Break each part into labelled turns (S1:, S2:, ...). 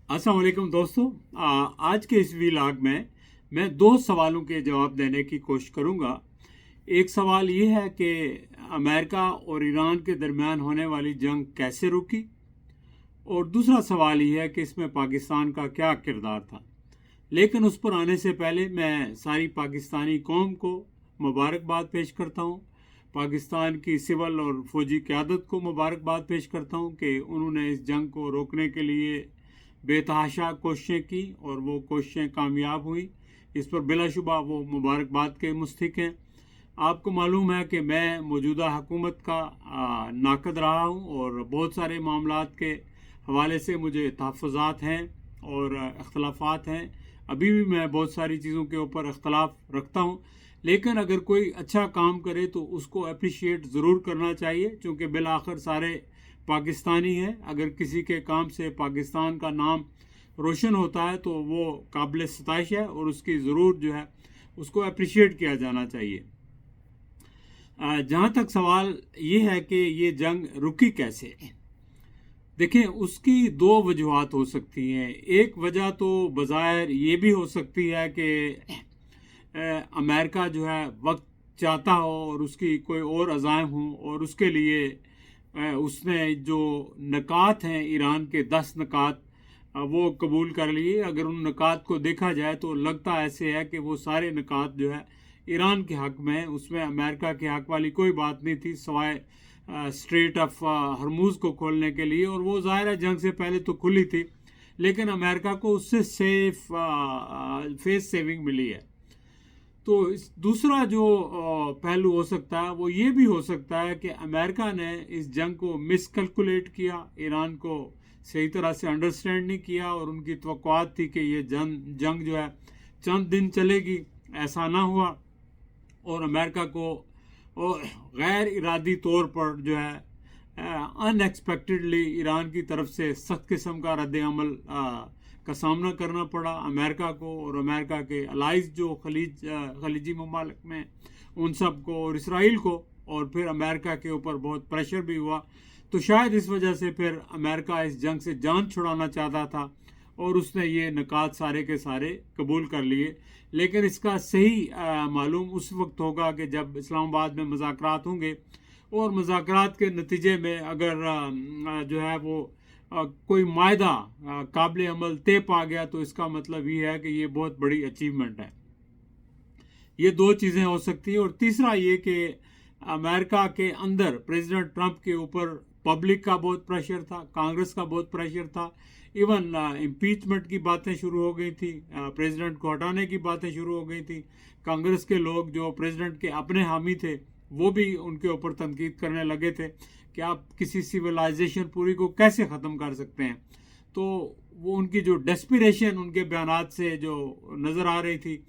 S1: अस्सलाम वालेकुम दोस्तों। आज के इस वीलॉग में मैं दो सवालों के जवाब देने की कोशिश करूंगा। एक सवाल ये है कि अमेरिका और ईरान के दरमियान होने वाली जंग कैसे रुकी, और दूसरा सवाल ये है कि इसमें पाकिस्तान का क्या किरदार था। लेकिन उस पर आने से पहले मैं सारी पाकिस्तानी कौम को मुबारकबाद पेश करता हूँ। पाकिस्तान की सिविल और फौजी क़यादत को मुबारकबाद पेश करता हूँ कि उन्होंने इस जंग को रोकने के लिए बेतहाशा कोशिशें की और वो कोशिशें कामयाब हुई। इस पर बिलाशुबा वो मुबारकबाद के मुस्तहिक हैं। आपको मालूम है कि मैं मौजूदा हुकूमत का नाकद रहा हूँ और बहुत सारे मामलात के हवाले से मुझे तहफ़्फ़ुज़ात हैं और इख्तलाफात हैं। अभी भी मैं बहुत सारी चीज़ों के ऊपर इख्तलाफ रखता हूँ, लेकिन अगर कोई अच्छा काम करे तो उसको अप्रिशिएट ज़रूर करना चाहिए, क्योंकि बिल आखिर सारे पाकिस्तानी हैं। अगर किसी के काम से पाकिस्तान का नाम रोशन होता है तो वो काबिल सताइश है और उसकी ज़रूर जो है उसको अप्रिशिएट किया जाना चाहिए। जहाँ तक सवाल ये है कि ये जंग रुकी कैसे, देखें उसकी दो वजूहत हो सकती हैं। एक वजह तो बज़ाहिर ये भी हो सकती है कि अमेरिका जो है वक्त चाहता हो और उसकी कोई और अज़ाइम हो और उसके लिए उसने जो नकात हैं ईरान के 10 नकात वो कबूल कर लिए। अगर उन नकात को देखा जाए तो लगता ऐसे है कि वो सारे नकात जो है ईरान के हक़ में है। उसमें अमेरिका के हक़ वाली कोई बात नहीं थी सिवाय स्ट्रेट ऑफ हरमूज़ को खोलने के लिए, और वो ज़ाहिर है जंग से पहले तो खुली थी, लेकिन अमेरिका को उससे फेस सेविंग मिली है। तो इस दूसरा जो पहलू हो सकता है वो ये भी हो सकता है कि अमेरिका ने इस जंग को मिसकैलकुलेट किया, ईरान को सही तरह से अंडरस्टैंड नहीं किया, और उनकी तवक्कुआत थी कि ये जंग जो है चंद दिन चलेगी। ऐसा ना हुआ और अमेरिका को गैर इरादी तौर पर जो है अनएक्सपेक्टेडली ईरान की तरफ से सख्त किस्म का रद्द अमल का सामना करना पड़ा अमेरिका को, और अमेरिका के अलाइज जो खलीजी ममालिक में उन सब को और इसराइल को, और फिर अमेरिका के ऊपर बहुत प्रेशर भी हुआ। तो शायद इस वजह से फिर अमेरिका इस जंग से जान छुड़ाना चाहता था और उसने ये नकात सारे के सारे कबूल कर लिए। लेकिन इसका सही मालूम उस वक्त होगा कि जब इस्लामाबाद में मुज़ाकरात होंगे, और मुज़ाकरात के नतीजे में अगर जो है वो कोई मायदा काबिल अमल तय पा गया तो इसका मतलब ये है कि ये बहुत बड़ी अचीवमेंट है। ये दो चीज़ें हो सकती हैं। और तीसरा ये कि अमेरिका के अंदर प्रेसिडेंट ट्रंप के ऊपर पब्लिक का बहुत प्रेशर था, कांग्रेस का बहुत प्रेशर था। इवन इम्पीचमेंट की बातें शुरू हो गई थी, प्रेसिडेंट को हटाने की बातें शुरू हो गई थी। कांग्रेस के लोग जो प्रेसिडेंट के अपने हामी थे वो भी उनके ऊपर तनकीद करने लगे थे कि आप किसी सिविलाइजेशन पूरी को कैसे ख़त्म कर सकते हैं। तो वो उनकी जो डेस्पिरेशन उनके बयानात से जो नज़र आ रही थी,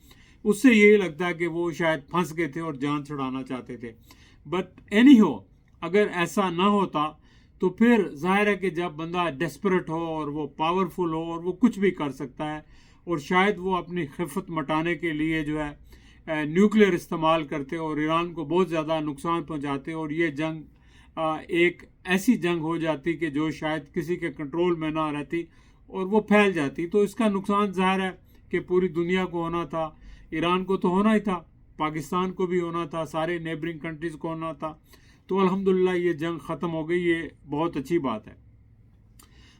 S1: उससे यही लगता है कि वो शायद फंस गए थे और जान छुड़ाना चाहते थे। बट एनी हो, अगर ऐसा ना होता तो फिर जाहिर है कि जब बंदा डेस्परेट हो और वो पावरफुल हो और वो कुछ भी कर सकता है, और शायद वो अपनी खिफत मटाने के लिए जो है न्यूक्लियर इस्तेमाल करते और ईरान को बहुत ज़्यादा नुकसान पहुंचाते, और ये जंग एक ऐसी जंग हो जाती कि जो शायद किसी के कंट्रोल में ना रहती और वो फैल जाती। तो इसका नुकसान ज़ाहिर है कि पूरी दुनिया को होना था। ईरान को तो होना ही था, पाकिस्तान को भी होना था, सारे नेबरिंग कंट्रीज़ को होना था। तो अल्हम्दुलिल्लाह ये जंग ख़त्म हो गई, ये बहुत अच्छी बात है।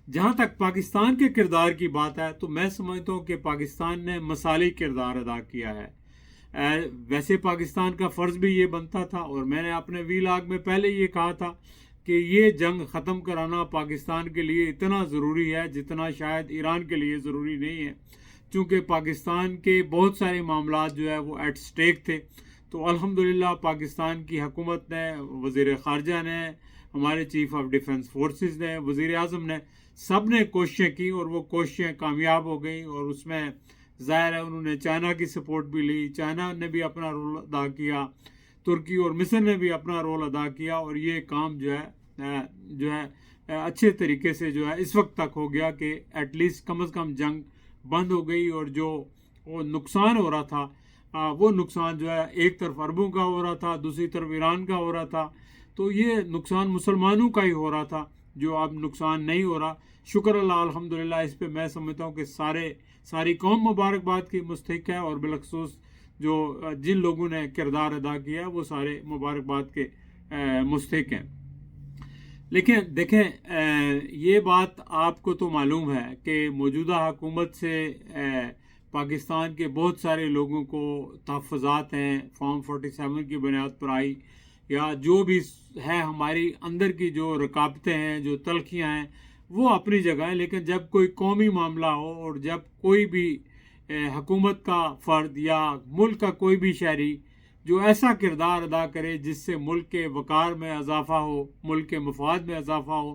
S1: जहाँ तक पाकिस्तान के किरदार की बात है तो मैं समझता हूँ कि पाकिस्तान ने मसाली किरदार अदा किया है। वैसे पाकिस्तान का फ़र्ज़ भी ये बनता था, और मैंने अपने वीलॉग में पहले ये कहा था कि ये जंग ख़त्म कराना पाकिस्तान के लिए इतना ज़रूरी है जितना शायद ईरान के लिए ज़रूरी नहीं है, क्योंकि पाकिस्तान के बहुत सारे मामलात जो है वो एट स्टेक थे। तो अल्हम्दुलिल्लाह पाकिस्तान की हुकूमत ने, वज़ीर ख़ारजा ने, हमारे चीफ़ ऑफ डिफेंस फोर्सेस ने, वज़ीर आज़म ने, सब ने कोशिशें की और वो कोशिशें कामयाब हो गई। और उसमें ज़ाहिर है उन्होंने चाइना की सपोर्ट भी ली, चाइना ने भी अपना रोल अदा किया, तुर्की और मिस्र ने भी अपना रोल अदा किया, और ये काम जो है अच्छे तरीके से जो है इस वक्त तक हो गया कि एटलीस्ट कम अज़ कम जंग बंद हो गई। और जो वो नुकसान हो रहा था वो नुकसान जो है एक तरफ अरबों का हो रहा था, दूसरी तरफ ईरान का हो रहा था। तो ये नुकसान मुसलमानों का ही हो रहा था, جو اب نقصان نہیں ہو رہا، شکر اللہ الحمدللہ، اس پہ میں سمجھتا ہوں کہ ساری قوم مبارکباد کی مستحق ہے، اور بالخصوص جو جن لوگوں نے کردار ادا کیا وہ سارے مبارکباد کے مستحق ہیں۔ لیکن دیکھیں یہ بات آپ کو تو معلوم ہے کہ موجودہ حکومت سے پاکستان کے بہت سارے لوگوں کو تحفظات ہیں، فارم 47 کی بنیاد پر آئی، یا جو بھی ہے ہماری اندر کی جو رکاوٹیں ہیں، جو تلخیاں ہیں، وہ اپنی جگہ ہیں۔ لیکن جب کوئی قومی معاملہ ہو، اور جب کوئی بھی حکومت کا فرد یا ملک کا کوئی بھی شہری جو ایسا کردار ادا کرے جس سے ملک کے وقار میں اضافہ ہو، ملک کے مفاد میں اضافہ ہو،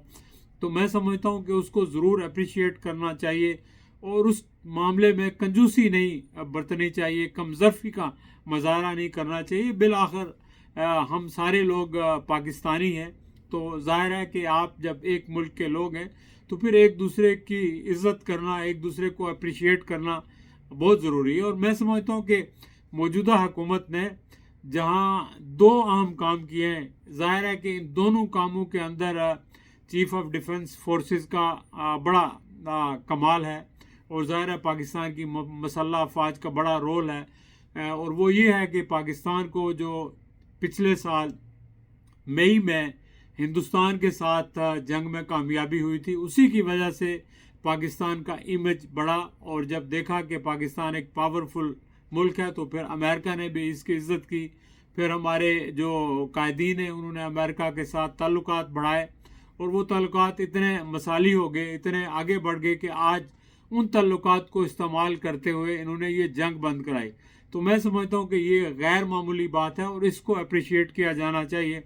S1: تو میں سمجھتا ہوں کہ اس کو ضرور اپریشیٹ کرنا چاہیے، اور اس معاملے میں کنجوسی نہیں برتنی چاہیے، کم ظرفی کا مظاہرہ نہیں کرنا چاہیے۔ بالآخر ہم سارے لوگ پاکستانی ہیں، تو ظاہر ہے کہ آپ جب ایک ملک کے لوگ ہیں تو پھر ایک دوسرے کی عزت کرنا، ایک دوسرے کو اپریشیٹ کرنا بہت ضروری ہے۔ اور میں سمجھتا ہوں کہ موجودہ حکومت نے جہاں دو اہم کام کیے ہیں، ظاہر ہے کہ ان دونوں کاموں کے اندر چیف آف ڈیفنس فورسز کا بڑا کمال ہے، اور ظاہر ہے پاکستان کی مسلح افواج کا بڑا رول ہے، اور وہ یہ ہے کہ پاکستان کو جو پچھلے سال مئی میں ہندوستان کے ساتھ جنگ میں کامیابی ہوئی تھی، اسی کی وجہ سے پاکستان کا امیج بڑھا، اور جب دیکھا کہ پاکستان ایک پاورفل ملک ہے تو پھر امریکہ نے بھی اس کی عزت کی، پھر ہمارے جو قائدین ہیں انہوں نے امریکہ کے ساتھ تعلقات بڑھائے، اور وہ تعلقات اتنے مثالی ہو گئے، اتنے آگے بڑھ گئے کہ آج ان تعلقات کو استعمال کرتے ہوئے انہوں نے یہ جنگ بند کرائی۔ تو میں سمجھتا ہوں کہ یہ غیر معمولی بات ہے، اور اس کو اپریشیٹ کیا جانا چاہیے۔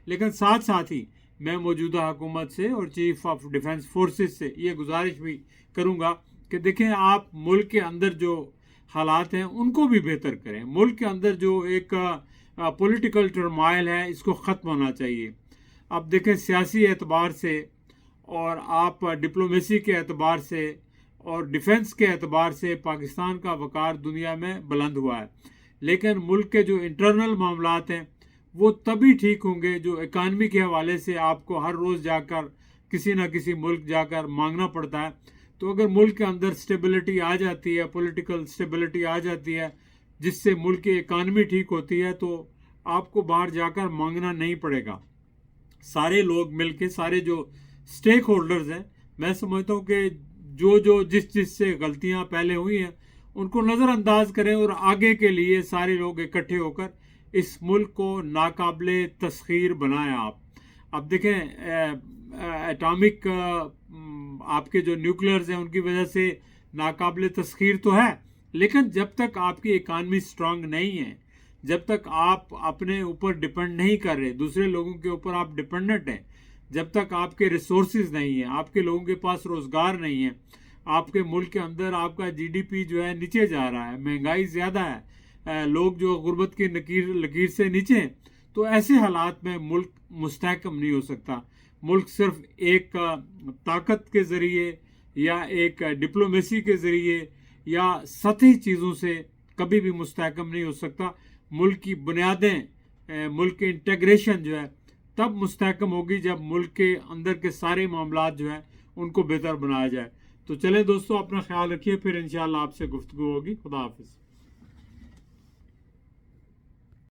S1: لیکن ساتھ ساتھ ہی میں موجودہ حکومت سے اور چیف آف ڈیفنس فورسز سے یہ گزارش بھی کروں گا کہ دیکھیں آپ ملک کے اندر جو حالات ہیں ان کو بھی بہتر کریں۔ ملک کے اندر جو ایک پولیٹیکل ٹرمائل ہے اس کو ختم ہونا چاہیے۔ اب دیکھیں سیاسی اعتبار سے، اور آپ ڈپلومیسی کے اعتبار سے، اور ڈیفنس کے اعتبار سے پاکستان کا وقار دنیا میں بلند ہوا ہے، لیکن ملک کے جو انٹرنل معاملات ہیں وہ تبھی ٹھیک ہوں گے جو اکانومی کے حوالے سے آپ کو ہر روز جا کر کسی نہ کسی ملک جا کر مانگنا پڑتا ہے۔ تو اگر ملک کے اندر سٹیبلٹی آ جاتی ہے، پولیٹیکل سٹیبلٹی آ جاتی ہے، جس سے ملک کی اکانومی ٹھیک ہوتی ہے، تو آپ کو باہر جا کر مانگنا نہیں پڑے گا۔ سارے لوگ مل کے، سارے جو سٹیک ہولڈرز ہیں، میں سمجھتا ہوں کہ جو جس سے غلطیاں پہلے ہوئی ہیں ان کو نظر انداز کریں، اور آگے کے لیے سارے لوگ اکٹھے ہو کر اس ملک کو ناقابل تسخیر بنائیں۔ اب دیکھیں ایٹامک آپ کے جو نیوکلیئرز ہیں ان کی وجہ سے ناقابل تسخیر تو ہے، لیکن جب تک آپ کی اکانومی سٹرانگ نہیں ہے، جب تک آپ اپنے اوپر ڈیپینڈ نہیں کر رہے، دوسرے لوگوں کے اوپر آپ ڈیپینڈنٹ ہیں، جب تک آپ کے ریسورسز نہیں ہیں، آپ کے لوگوں کے پاس روزگار نہیں ہے، آپ کے ملک کے اندر آپ کا جی ڈی پی جو ہے نیچے جا رہا ہے، مہنگائی زیادہ ہے، لوگ جو غربت کی لکیر سے نیچے ہیں، تو ایسے حالات میں ملک مستحکم نہیں ہو سکتا۔ ملک صرف ایک طاقت کے ذریعے یا ایک ڈپلومیسی کے ذریعے یا سطحی چیزوں سے کبھی بھی مستحکم نہیں ہو سکتا۔ ملک کی بنیادیں، ملک کی انٹیگریشن جو ہے تب مستحکم ہوگی جب ملک کے اندر کے سارے معاملات جو ہیں ان کو بہتر بنایا جائے۔ تو چلے دوستو، اپنا خیال رکھیے، پھر انشاءاللہ آپ سے گفتگو ہوگی۔ خدا حافظ۔